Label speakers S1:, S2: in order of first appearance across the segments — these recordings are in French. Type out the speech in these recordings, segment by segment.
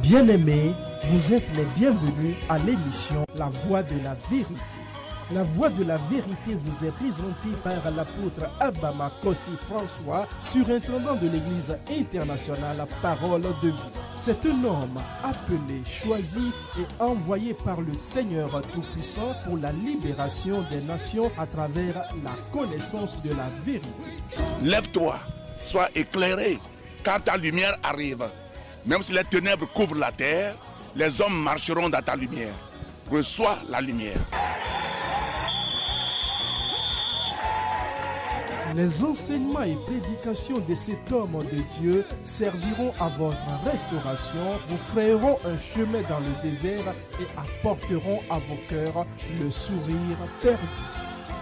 S1: Bien-aimés, vous êtes les bienvenus à l'émission La Voix de la Vérité. La Voix de la Vérité vous est présentée par l'apôtre Abama Kossi François, surintendant de l'Église internationale Parole de Vie. C'est un homme appelé, choisi et envoyé par le Seigneur Tout-Puissant pour la libération des nations à travers la connaissance de la vérité.
S2: Lève-toi, sois éclairé, car ta lumière arrive. Même si les ténèbres couvrent la terre, les hommes marcheront dans ta lumière. Reçois la lumière.
S1: Les enseignements et prédications de cet homme de Dieu serviront à votre restauration, vous frayeront un chemin dans le désert et apporteront à vos cœurs le sourire perdu.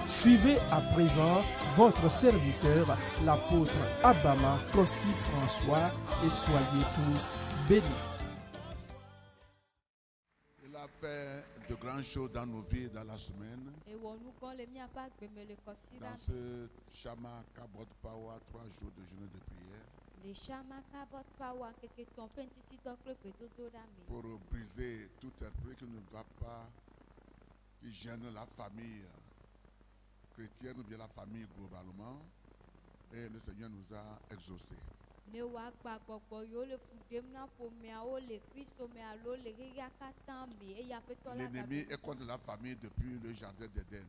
S1: Suivez à présent votre serviteur, l'apôtre Abama Kossi François, et soyez tous bénis.
S2: Il a fait de grandes choses dans nos vies dans la semaine. Dans ce Shama Kabot Pawa, 3 jours de jeûne de prière. Pour briser tout esprit qui ne va pas, qui gêne la famille chrétienne ou bien la famille globalement. Et le Seigneur nous a exaucés. L'ennemi est contre la famille depuis le jardin d'Éden.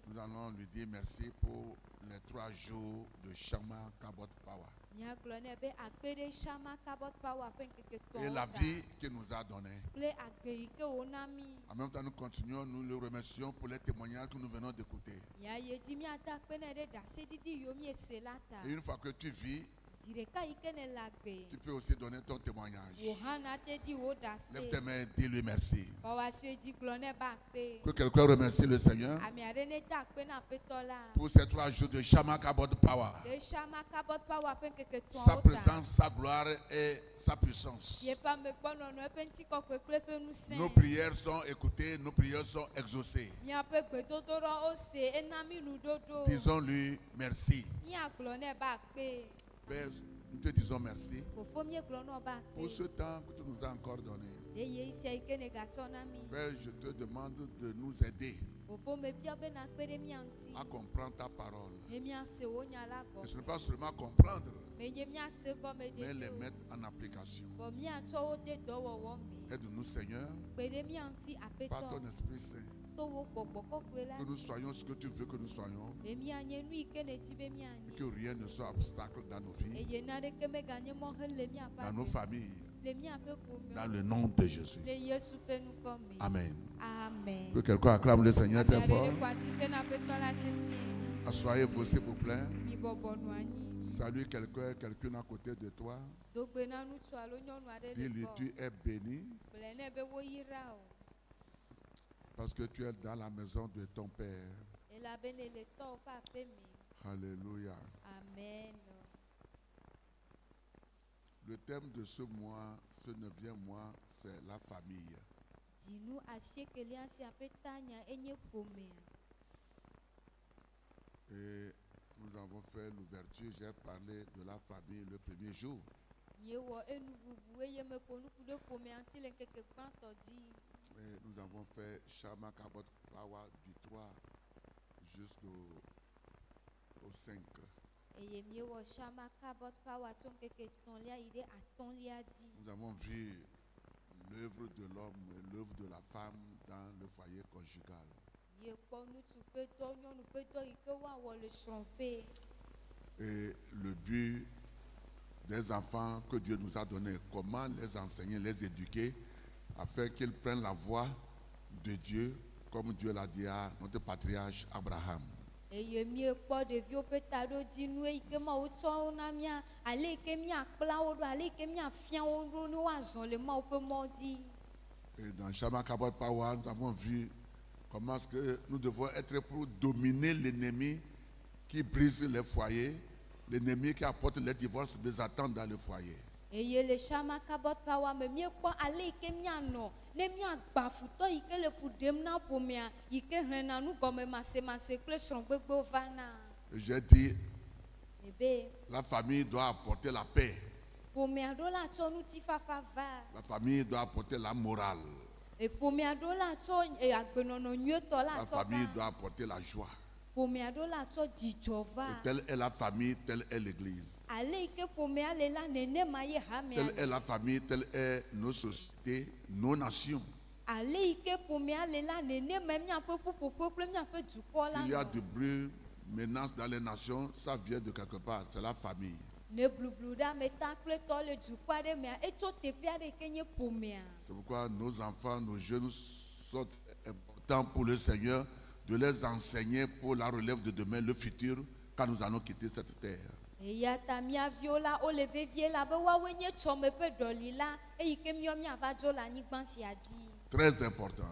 S2: Nous allons lui dire merci pour les 3 jours de Shama Kabot Pawa. Et la vie qu'il nous a donnée. En même temps, nous continuons, nous le remercions pour les témoignages que nous venons d'écouter. Et une fois que tu vis, tu peux aussi donner ton témoignage. Lève tes mains et dis-lui merci. Que quelqu'un remercie le Seigneur pour ces 3 jours de Shama Kabot Pawa. Sa présence, sa gloire et sa puissance. Nos prières sont écoutées, nos prières sont exaucées. Disons-lui merci. Père, nous te disons merci pour ce temps que tu nous as encore donné. Père, je te demande de nous aider à comprendre ta parole. Et ce n'est pas seulement comprendre, mais les mettre en application. Aide-nous, Seigneur, par ton Esprit Saint, que nous soyons ce que tu veux que nous soyons, et que rien ne soit obstacle dans nos vies, dans nos familles, dans le nom de Jésus. Amen.
S3: Amen.
S2: Que quelqu'un acclame le Seigneur très fort. Asseyez-vous s'il vous plaît. Salue quelqu'un, quelqu'une à côté de toi. Dis-lui, tu es béni parce que tu es dans la maison de ton Père. Alléluia.
S3: Amen.
S2: Le thème de ce mois, ce 9e mois, c'est la famille. Et nous avons fait l'ouverture, j'ai parlé de la famille le premier jour. Et nous avons fait Shama Kabot Pawa du 3 jusqu'au 5. Nous avons vu l'œuvre de l'homme et l'œuvre de la femme dans le foyer conjugal. Et le but des enfants que Dieu nous a donnés, comment les enseigner, les éduquer, afin qu'ils prennent la voie de Dieu, comme Dieu l'a dit à notre patriarche Abraham. Et dans Shama Kabot Pawa, nous avons vu comment est-ce que nous devons être pour dominer l'ennemi qui brise les foyers, l'ennemi qui apporte les divorces, les attentes dans le foyer. J'ai dit, la famille doit apporter la paix.
S3: La famille doit apporter la morale. La famille doit apporter la joie. Et telle est la famille, telle est l'église. Telle est la famille, telle est nos sociétés, nos nations. S'il y a du bruit, menace dans les nations, ça vient de quelque part, c'est la famille. C'est pourquoi nos enfants, nos jeunes sont importants pour le Seigneur, de les enseigner pour la relève de demain, le futur, quand nous allons quitter cette terre. Très important.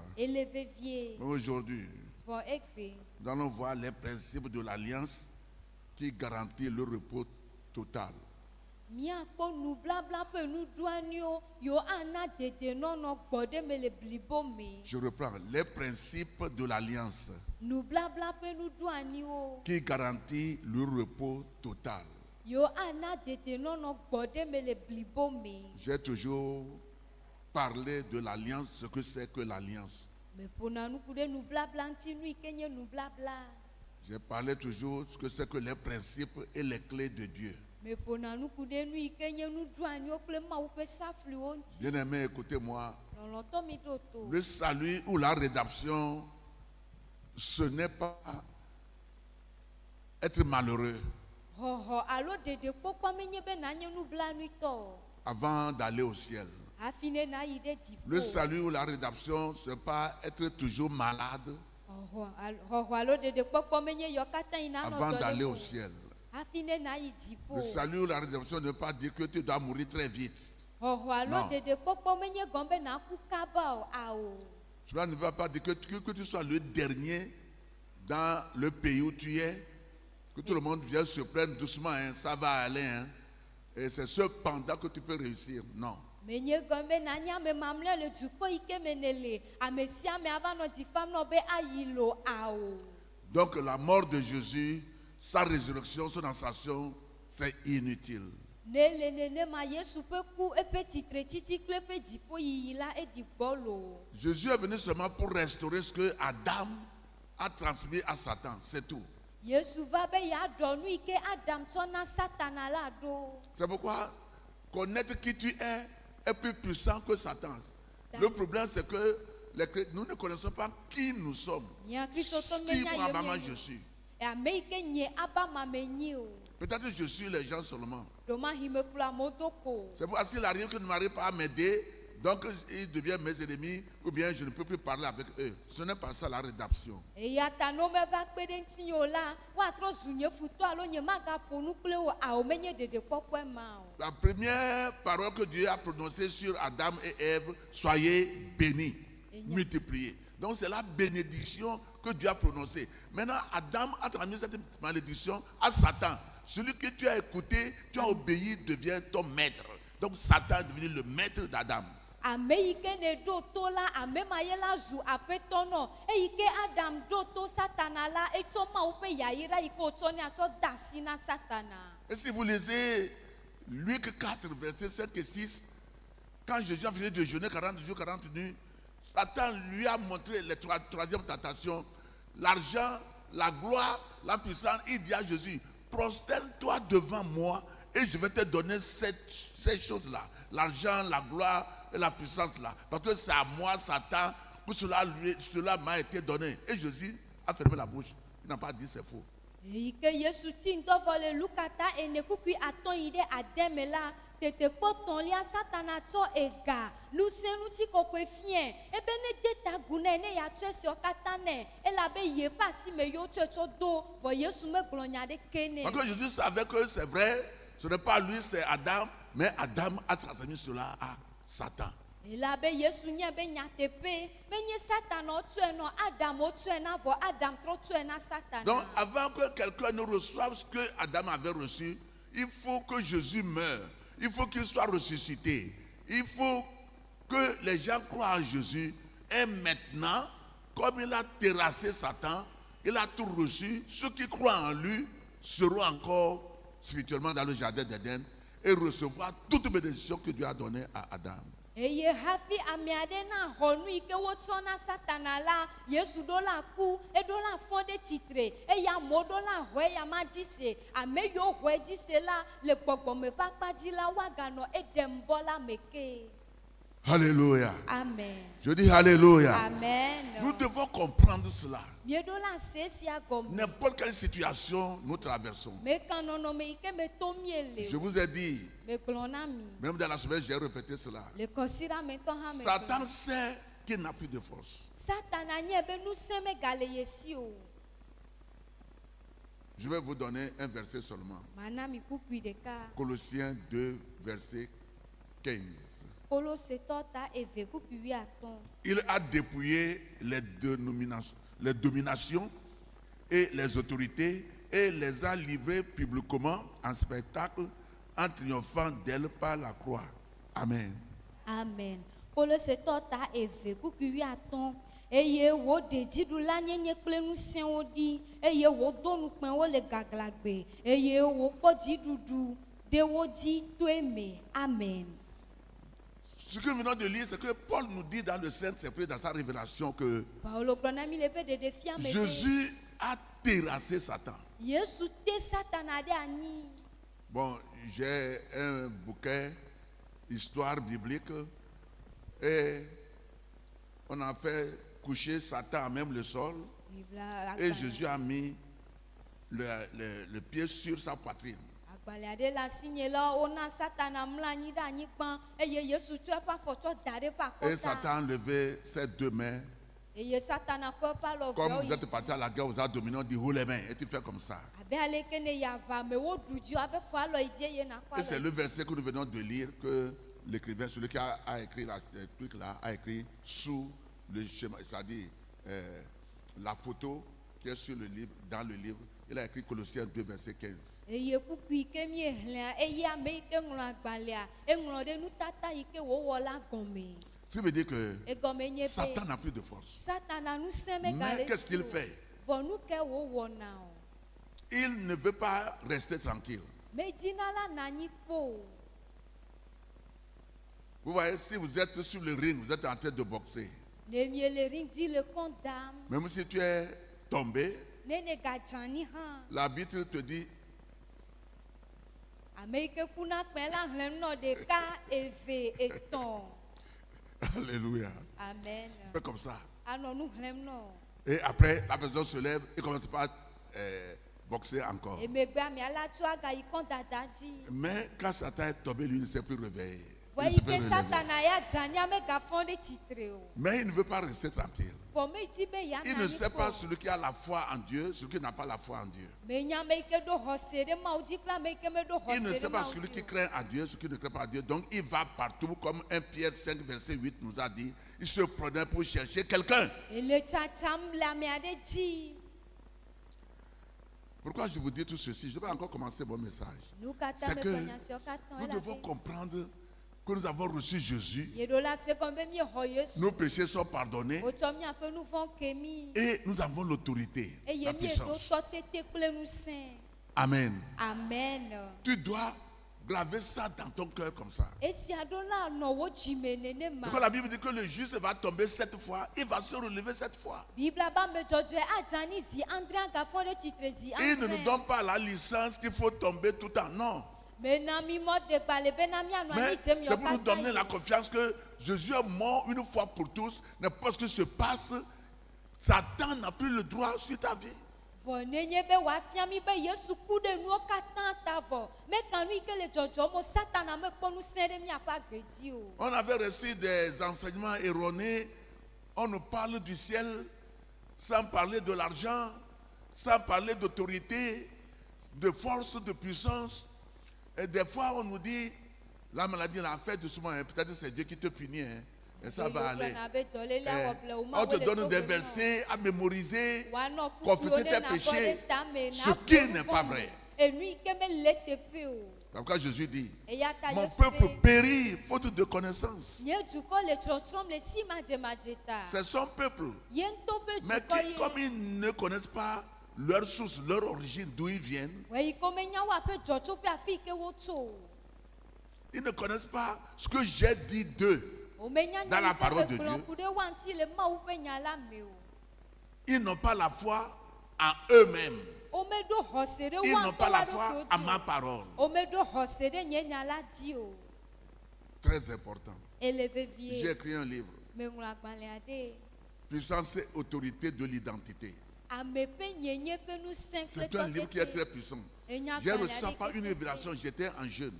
S3: Aujourd'hui, nous allons voir les principes de l'alliance qui garantit le repos total. Je reprends les principes de l'alliance qui garantit le repos total. J'ai toujours parlé de l'alliance, ce que c'est que l'alliance. J'ai parlé toujours de ce que c'est que les principes et les clés de Dieu. Bien-aimés, écoutez-moi. Le salut ou la rédemption, ce n'est pas être malheureux avant d'aller au ciel. Le salut ou la rédemption, ce n'est pas être toujours malade avant d'aller au ciel. Le salut ou la rédemption ne veut pas dire que tu dois mourir très vite. Non. Cela ne veut pas dire que tu sois le dernier dans le pays où tu es, que tout le monde vienne se plaindre doucement, hein, ça va aller, hein, et c'est cependant que tu peux réussir. Non. Donc la mort de Jésus, sa résurrection, son ascension, c'est inutile. Jésus est venu seulement pour restaurer ce que Adam a transmis à Satan, c'est tout. C'est pourquoi connaître qui tu es plus puissant que Satan. Le problème, c'est que nous ne connaissons pas qui nous sommes. Qui probablement je suis. Peut-être que je suis les gens seulement. C'est pourquoi s'il arrive que ne m'arrive pas à m'aider, donc ils deviennent mes ennemis, ou bien je ne peux plus parler avec eux. Ce n'est pas ça la rédemption. La première parole que Dieu a prononcée sur Adam et Ève, soyez bénis, multipliés. Donc c'est la bénédiction que Dieu a prononcée. Maintenant, Adam a transmis cette malédiction à Satan. Celui que tu as écouté, tu as obéi, devient ton maître. Donc Satan est devenu le maître d'Adam. Et si vous lisez Luc 4, versets 7 et 6, quand Jésus a fini de jeûner 40 jours, 40 nuits, Satan lui a montré la troisième tentation, l'argent, la gloire, la puissance. Il dit à Jésus, prosterne-toi devant moi et je vais te donner ces choses-là. L'argent, la gloire et la puissance là. Parce que c'est à moi, Satan, que cela m'a été donné. Et Jésus a fermé la bouche. Il n'a pas dit c'est faux. Parce que Jésus savait que c'est vrai, ce n'est pas lui, c'est Adam, mais Adam a transmis cela à Satan. Donc avant que quelqu'un ne reçoive ce que Adam avait reçu, il faut que Jésus meure. Il faut qu'il soit ressuscité. Il faut que les gens croient en Jésus. Et maintenant, comme il a terrassé Satan, il a tout reçu. Ceux qui croient en lui seront encore spirituellement dans le jardin d'Éden. et recevoir toutes les bénédictions que Dieu a données à Adam.
S2: Eye hafi amiade na honu ike wotso na satana la Yesu do la ku e do la fonde titre e ya modo la hwe ya madise ame yo hwe dise la le gbogbo me papa di la waga no e dembola meke.
S3: Alléluia.
S2: Amen.
S3: Je dis Alléluia.
S2: Amen.
S3: Nous devons comprendre cela.
S2: N'importe
S3: quelle situation nous traversons. Je vous ai dit, même dans la semaine, j'ai répété cela. Satan sait qu'il n'a plus de force. Je vais vous donner un verset seulement. Colossiens 2, verset 15. Il a dépouillé les dominations et les autorités et les a livrées publiquement en spectacle en triomphant d'elles par la croix. Amen.
S2: Amen. Eye wo deji du la nyenye kple nusen wo di eye wo do nukpen wo le gaglagbe eye wo kpɔ dziɖuɖu de wo dzi to eme. Amen.
S3: Ce que nous venons de lire, c'est que Paul nous dit dans le Saint-Esprit, dans sa révélation, que Jésus a terrassé Satan. Bon, j'ai un bouquin, histoire biblique, et on a fait coucher Satan à même le sol, et Jésus a mis le pied sur sa poitrine. Et Satan a levé ses deux mains. Comme vous êtes parti à la guerre, vous avez dominé, on dit roule les mains. Et tu fais comme ça. Et c'est le verset que nous venons de lire que l'écrivain, celui qui a écrit le truc là, a écrit sous le schéma, c'est-à-dire la photo qui est sur le livre, dans le livre. Il a écrit Colossiens 2, verset 15. Ça veut dire que Satan n'a plus de force. Mais qu'est-ce qu'il fait? Il ne veut pas rester tranquille. Vous voyez, si vous êtes sur le ring, vous êtes en train de boxer. Même si tu es tombé, l'arbitre te dit Alléluia.
S2: Amen.
S3: Fais comme ça. Et après, la personne se lève et commence pas à boxer encore. Mais quand Satan est tombé, lui ne s'est plus réveillé. Mais il ne veut pas rester tranquille. Il ne sait pas celui qui a la foi en Dieu, celui qui n'a pas la foi en Dieu. Il ne sait pas celui qui craint à Dieu, celui qui ne craint pas à Dieu. Donc il va partout, comme 1 Pierre 5, verset 8 nous a dit. Il se prenait pour chercher quelqu'un. Pourquoi je vous dis tout ceci? Je vais encore commencer mon message. C'est que nous devons comprendre que nous avons reçu Jésus, nos péchés sont pardonnés et nous avons l'autorité, la puissance. Amen.
S2: Amen.
S3: Tu dois graver ça dans ton cœur comme ça. Pourquoi la Bible dit que le juste va tomber 7 fois, il va se relever 7 fois. Il ne nous donne pas la licence qu'il faut tomber tout le temps, non. Mais c'est pour nous donner la confiance que Jésus est mort une fois pour tous. N'importe ce qui se passe, Satan n'a plus le droit sur ta vie. On avait reçu des enseignements erronés. On nous parle du ciel sans parler de l'argent, sans parler d'autorité, de force, de puissance. Et des fois, on nous dit, la maladie, on a fait doucement, hein, peut-être c'est Dieu qui te punit, hein, et ça va aller. On te donne des versets à mémoriser, confesser tes péchés, ce qui n'est pas vrai. Pourquoi Jésus dit, mon peuple périt faute de connaissance. C'est son peuple. Mais comme ils ne connaissent pas leur source, leur origine, d'où ils viennent, Ils ne connaissent pas ce que j'ai dit d'eux dans la parole de Dieu. Ils n'ont pas la foi en eux-mêmes. Ils n'ont pas la foi en ma parole. Très important. J'ai écrit un livre. Puissance et autorité de l'identité. C'est un livre qui est très puissant. J'ai reçu pas une révélation, j'étais un jeune.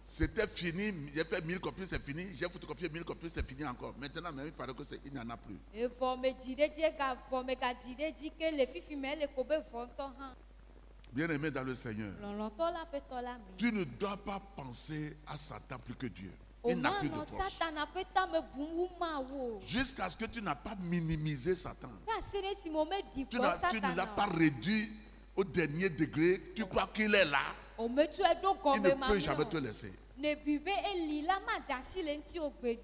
S3: C'était fini, j'ai fait 1000 copies, c'est fini. J'ai photocopié 1000 copies, c'est fini encore. Maintenant, même il paraît qu'il n'y en a plus. Bien aimé dans le Seigneur, tu ne dois pas penser à Satan plus que Dieu. Il n'a plus de force. Jusqu'à ce que tu n'as pas minimisé Satan. Tu ne l'as pas réduit au dernier degré. Tu crois qu'il est là. Il ne peut jamais te laisser.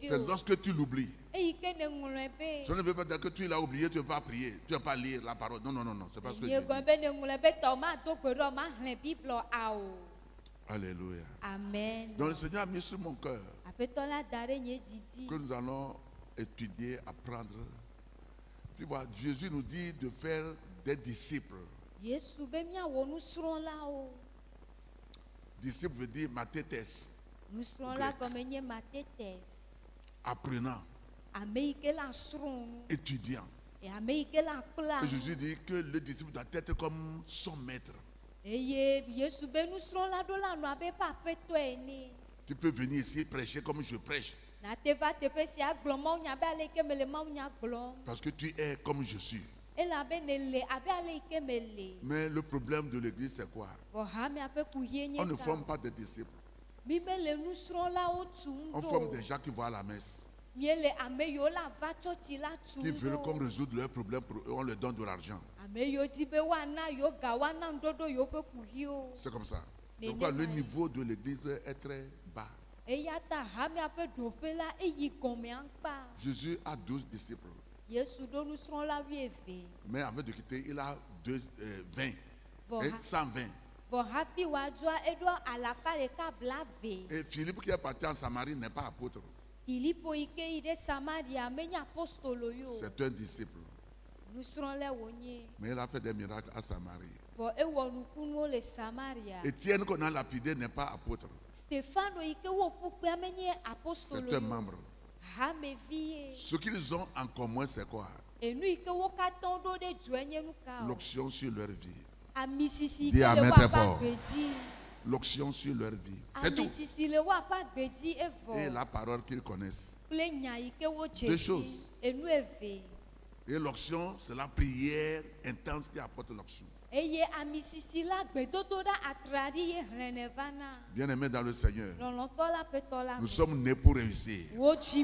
S3: C'est lorsque tu l'oublies. Je ne veux pas dire que tu l'as oublié, tu ne veux pas prier, tu ne veux pas lire la parole. Non, non, non, non, c'est pas ce que je dis. Alléluia.
S2: Amen.
S3: Donc le Seigneur a mis sur mon cœur que nous allons étudier, apprendre. Tu vois, Jésus nous dit de faire des disciples. Disciple veut dire matétes. Apprenant. Étudiant. Et Jésus dit que le disciple doit être comme son maître. Tu peux venir ici prêcher comme je prêche. Parce que tu es comme je suis. Mais le problème de l'église, c'est quoi? On ne forme pas des disciples. On forme des gens qui vont à la messe. Qui veulent comme résoudre leurs problèmes pour eux, on leur donne de l'argent. C'est comme ça. C'est pourquoi le niveau de l'église est très bas. Jésus a 12 disciples. Mais avant de quitter, il a 20 et 120. Et Philippe qui est parti en Samarie n'est pas apôtre. C'est un disciple. Mais il a fait des miracles à Samarie. Étienne qu'on a lapidé n'est pas apôtre. C'est un membre. Ce qu'ils ont en commun, c'est quoi? L'onction sur leur vie. Dis amen très fort. L'onction sur leur vie. C'est tout. Et la parole qu'ils connaissent. Deux choses. Et l'onction, c'est la prière intense qui apporte l'onction. Bien aimé dans le Seigneur, nous sommes nés pour réussir. Même si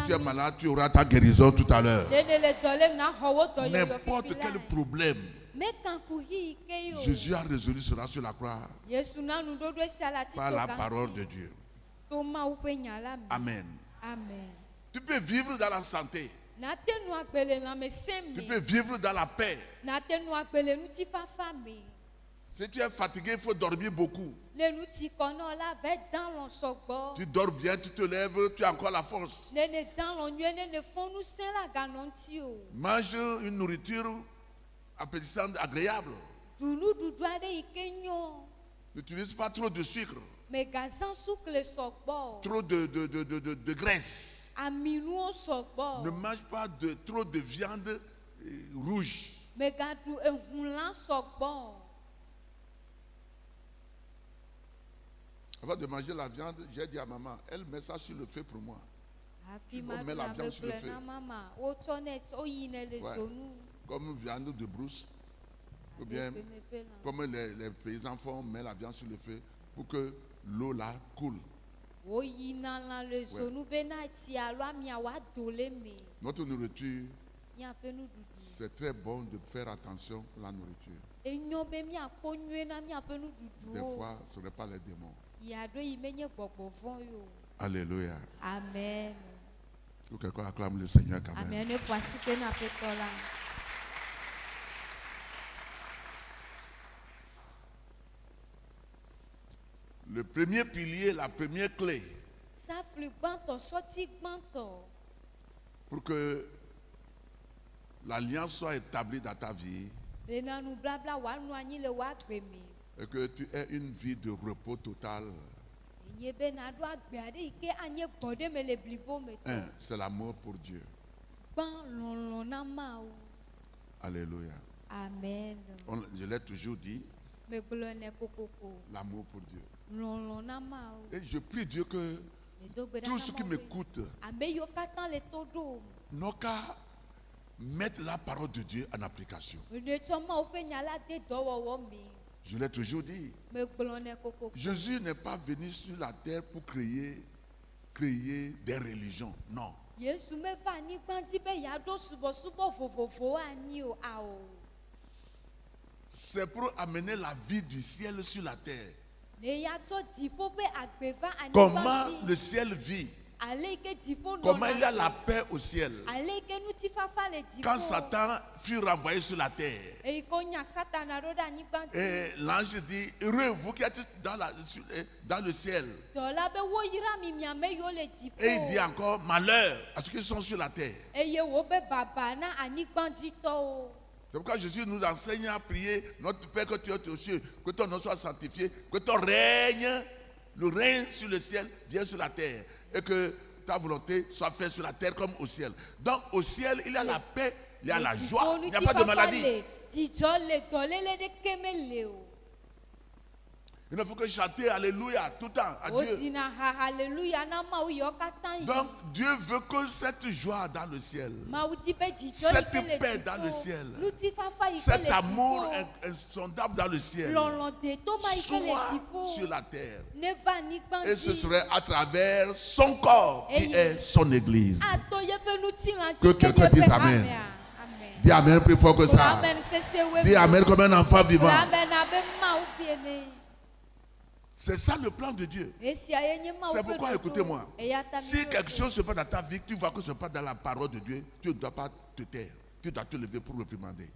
S3: tu es malade, tu auras ta guérison tout à l'heure. N'importe quel problème, Jésus a résolu cela sur la croix par la parole de Dieu. Amen. Tu peux vivre dans la santé. Tu peux vivre dans la paix. Si tu es fatigué, il faut dormir beaucoup. Tu dors bien, tu te lèves, tu as encore la force. Mange une nourriture appétissante, agréable. N'utilise pas trop de sucre. Trop de graisse. Ne mange pas trop de viande rouge. Avant de manger la viande, j'ai dit à maman, elle met ça sur le feu pour moi. On met la viande sur le feu. Ouais. Comme viande de brousse. Ou bien, comme les paysans font, on met la viande sur le feu pour que l'eau là coule. Ouais. Notre nourriture, c'est très bon de faire attention à la nourriture. Des fois, ce n'est pas les démons. Alléluia.
S2: Amen.
S3: Que quelqu'un acclame le Seigneur quand même.
S2: Amen.
S3: Le premier pilier, la première clé pour que l'alliance soit établie dans ta vie et que tu aies une vie de repos total. C'est l'amour pour Dieu. Alléluia.
S2: Amen.
S3: Je l'ai toujours dit. L'amour pour Dieu. Et je prie Dieu que tous ceux qui m'écoutent n'ont qu'à mettre la parole de Dieu en application. Je l'ai toujours dit. Jésus n'est pas venu sur la terre pour créer des religions. Non. C'est pour amener la vie du ciel sur la terre. Comment le ciel vit? Comment il y a la paix au ciel? Quand Satan fut renvoyé sur la terre, et l'ange dit, heureux vous qui êtes dans le ciel. Et il dit encore, malheur à ceux qui sont sur la terre. C'est pourquoi Jésus nous enseigne à prier, notre Père que tu es aux cieux, que ton nom soit sanctifié, que ton règne, le règne sur le ciel, vienne sur la terre. Et que ta volonté soit faite sur la terre comme au ciel. Donc au ciel, il y a la paix, il y a la joie, il n'y a pas de maladie. Il ne faut que chanter Alléluia tout le temps à Dieu. Donc Dieu veut que cette joie dans le ciel, cette paix dans le ciel, cet amour insondable dans le ciel soit sur la terre. Et ce serait à travers son corps qui est son église. Que quelqu'un dise Amen. Dis Amen plus fort que ça. Dis Amen comme un enfant vivant. C'est ça le plan de Dieu. C'est pourquoi, écoutez-moi, si quelque chose se passe dans ta vie, tu vois que ce n'est pas dans la parole de Dieu, tu ne dois pas te taire. Tu dois te lever pour réprimander.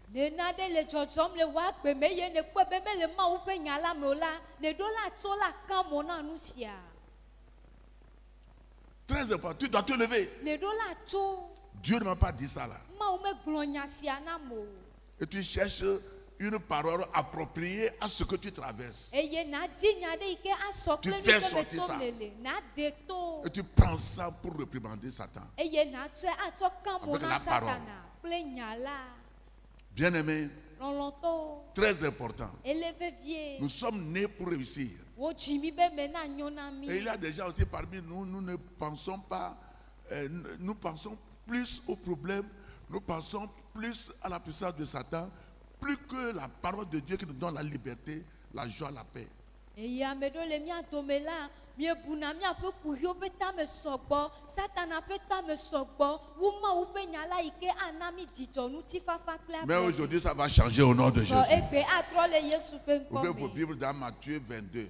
S3: Très important, tu dois te lever. Dieu ne m'a pas dit ça là. Et tu cherches une parole appropriée à ce que tu traverses. Tu fais sortir ça. Et tu prends ça pour réprimander Satan. Avec la parole. Bien-aimé, très important. Nous sommes nés pour réussir. Et il y a des gens aussi parmi nous, nous ne pensons pas, nous pensons plus aux problèmes, nous pensons plus à la puissance de Satan, plus que la parole de Dieu qui nous donne la liberté, la joie, la paix. Mais aujourd'hui, ça va changer au nom de Jésus. Ouvrez vos Bibles dans Matthieu 22.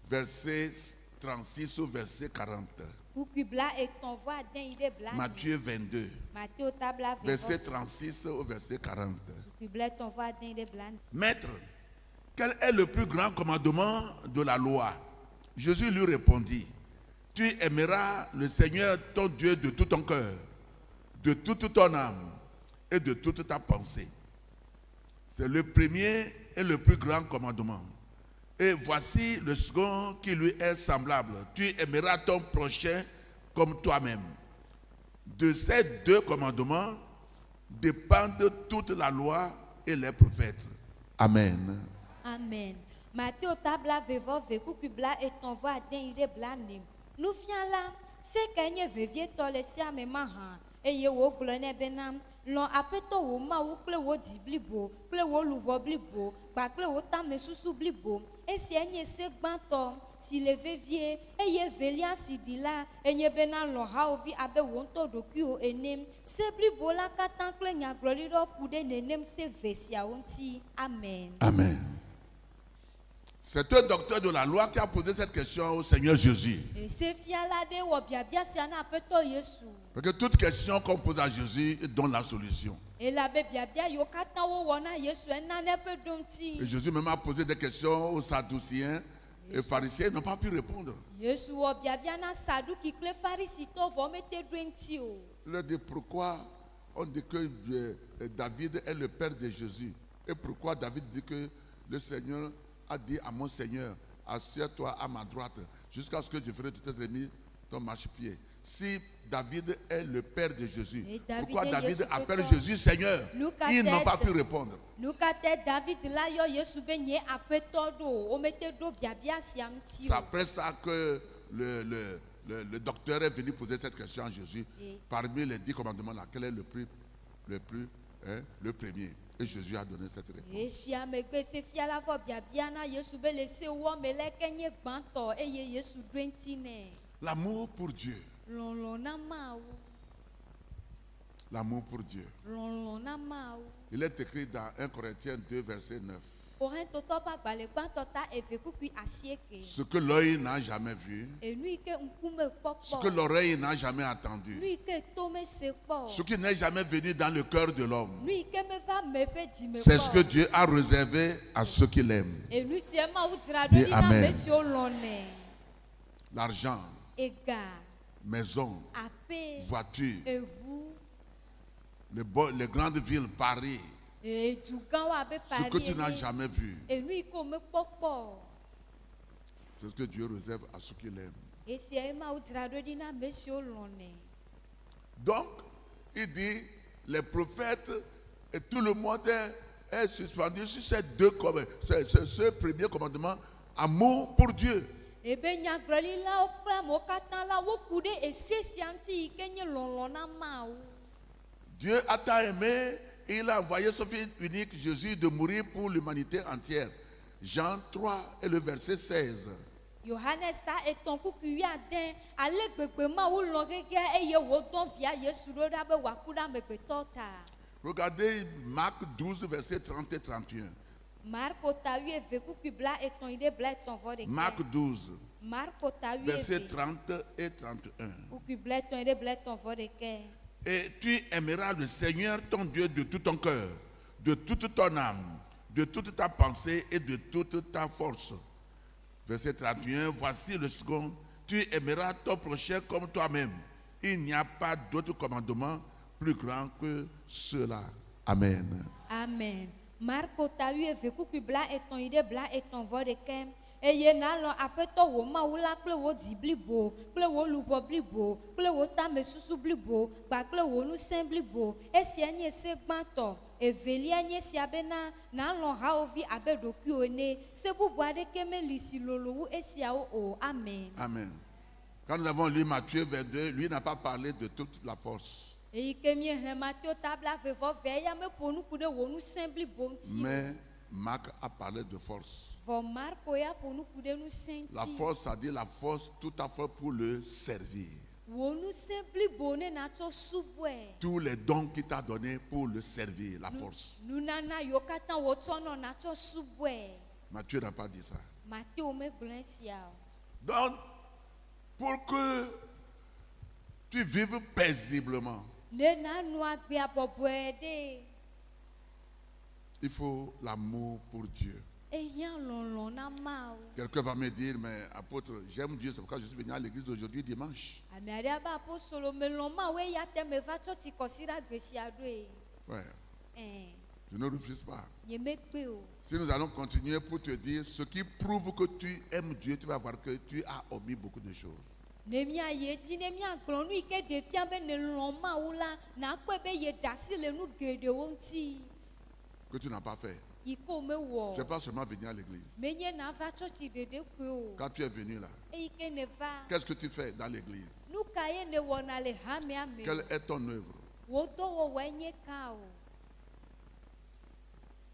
S3: Verset 36 au verset 40. Matthieu 22. Verset 36 au verset 40. Maître, quel est le plus grand commandement de la loi? Jésus lui répondit, tu aimeras le Seigneur ton Dieu de tout ton cœur, de toute ton âme et de toute ta pensée. C'est le premier et le plus grand commandement. Et voici le second qui lui est semblable. Tu aimeras ton prochain comme toi-même. De ces deux commandements dépendent toute la loi et les prophètes. Amen.
S2: Amen. Matthieu tabla vevo veku kubla et ton voix den ide blane. Nous fions là, c'est qu'un vevie tolesia me maha. Et ye wo glone benam. L'on apeto wo ma wo kle wo diblibo, kle wo lubo blibo, ba kle wo tame susu blibo. Et si enye se gbanto, si le vevie, et ye velia si dila, et nye benan l'on ha ovi abe wonto dokyo enem. Se blibo la katan kle nya glorido poude nenem se vesia onti. Amen.
S3: Amen. C'est un docteur de la loi qui a posé cette question au Seigneur Jésus. Parce que toute question qu'on pose à Jésus donne la solution. Et Jésus même a posé des questions aux Sadduciens et pharisiens, ils n'ont pas pu répondre. Il leur dit pourquoi on dit que David est le père de Jésus. Et pourquoi David dit que le Seigneur a dit à mon Seigneur, assieds-toi à ma droite jusqu'à ce que je ferai de tes ennemis ton marchepied. Si David est le père de Jésus, pourquoi David appelle Jésus Seigneur? Ils n'ont pas pu répondre. C'est après ça que le docteur est venu poser cette question à Jésus. Parmi les 10 commandements, quel est le premier? Et Jésus a donné cette réponse. L'amour pour Dieu. L'amour pour Dieu. Il est écrit dans 1 Corinthiens 2, verset 9. Ce que l'œil n'a jamais vu, ce que l'oreille n'a jamais entendu, ce qui n'est jamais venu dans le cœur de l'homme, c'est ce que Dieu a réservé à ceux qui l'aiment. Dis Amen. L'argent, maison, voiture, les grandes villes, Paris, ce que tu n'as jamais vu, c'est ce que Dieu réserve à ceux qui l'aiment. Donc, il dit, les prophètes et tout le monde est suspendu sur ces deux commandements, ce premier commandement, amour pour Dieu. Dieu a tant aimé, il a envoyé son Fils unique Jésus de mourir pour l'humanité entière. Jean 3 et le verset 16. Regardez Marc 12, verset 30 et 31. Marc 12, verset 30 et 31. Et tu aimeras le Seigneur ton Dieu de tout ton cœur, de toute ton âme, de toute ta pensée et de toute ta force. Verset 31, voici le second, tu aimeras ton prochain comme toi-même. Il n'y a pas d'autre commandement plus grand que cela. Amen.
S2: Amen. Marco tahu evekuku bla eton ide bla eton vodeke eye nalo apeto wo maula kple wo di blibo kple wo lubo blibo kple wo tame susu blibo ba kple wo nusen blibo esia nye se gbanto evelia nye sia bena nalo haovi abe dokuo ne se bubu adeke melisi lolowu esia o. Amen.
S3: Amen. Quand nous avons lu Matthieu 22, lui n'a pas parlé de toute la force. Mais Marc a parlé de force. La force, ça dit la force, tout à fait pour le servir. Tous les dons qu'il t'a donnés pour le servir, la force. Matthieu n'a pas dit ça. Donc, pour que tu vives paisiblement, il faut l'amour pour Dieu. Quelqu'un va me dire, mais apôtre, j'aime Dieu, c'est pourquoi je suis venu à l'église aujourd'hui dimanche. Ouais. Je ne refuse pas. Si nous allons continuer pour te dire ce qui prouve que tu aimes Dieu, tu vas voir que tu as omis beaucoup de choses. Que tu n'as pas fait. Tu n'es pas seulement venu à l'église. Quand tu es venu là, qu'est-ce que tu fais dans l'église? Quelle est ton œuvre?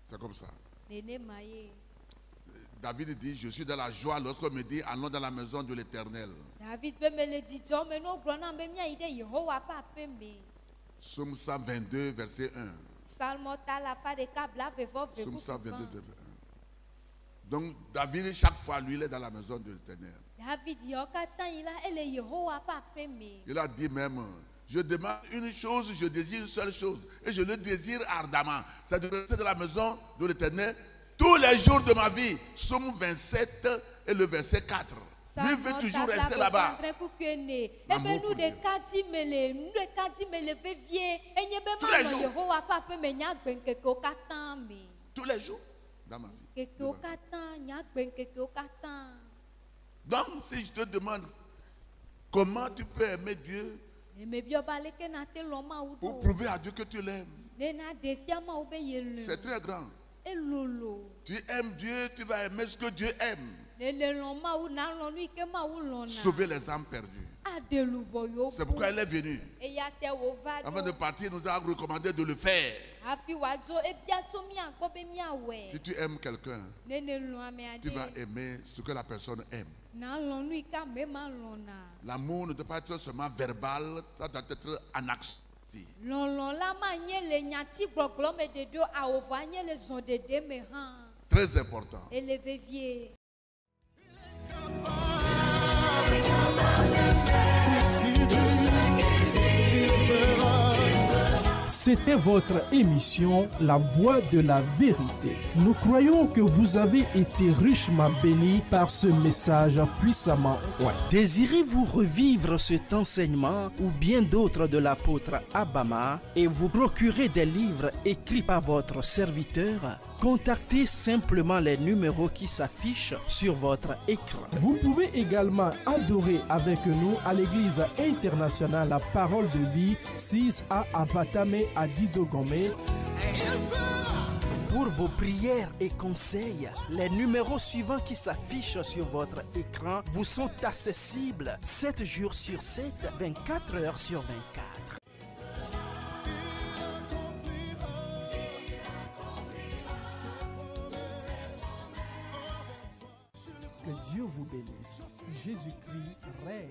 S3: C'est comme ça. David dit, je suis dans la joie lorsqu'on me dit, allons dans la maison de l'Éternel. Psaume 122, verset 1. Psaume 122, verset 1. Donc David, chaque fois, lui, il est dans la maison de l'Éternel. Il a dit même, je demande une chose, je désire une seule chose. Et je le désire ardemment. C'est de rester dans la maison de l'Éternel tous les jours de ma vie. Psaume 27 et le verset 4. Lui veut toujours rester là-bas. Tous les jours dans ma vie. Donc, si je te demande comment tu peux aimer Dieu pour prouver à Dieu que tu l'aimes, c'est très grand. Tu aimes Dieu, tu vas aimer ce que Dieu aime. Sauver les âmes perdues. C'est pourquoi elle est venue. Avant de partir, nous a recommandé de le faire. Si tu aimes quelqu'un, tu vas aimer ce que la personne aime. L'amour ne doit pas être seulement verbal, ça doit être en action. Très important.
S1: C'était votre émission La Voix de la Vérité. Nous croyons que vous avez été richement bénis par ce message puissamment oint. Désirez-vous revivre cet enseignement ou bien d'autres de l'apôtre Abama et vous procurer des livres écrits par votre serviteur? Contactez simplement les numéros qui s'affichent sur votre écran. Vous pouvez également adorer avec nous à l'église internationale La Parole de Vie, 6A à Batame à Didogomé. Pour vos prières et conseils, les numéros suivants qui s'affichent sur votre écran vous sont accessibles 7 jours sur 7, 24 heures sur 24. Que Dieu vous bénisse. Jésus-Christ règne.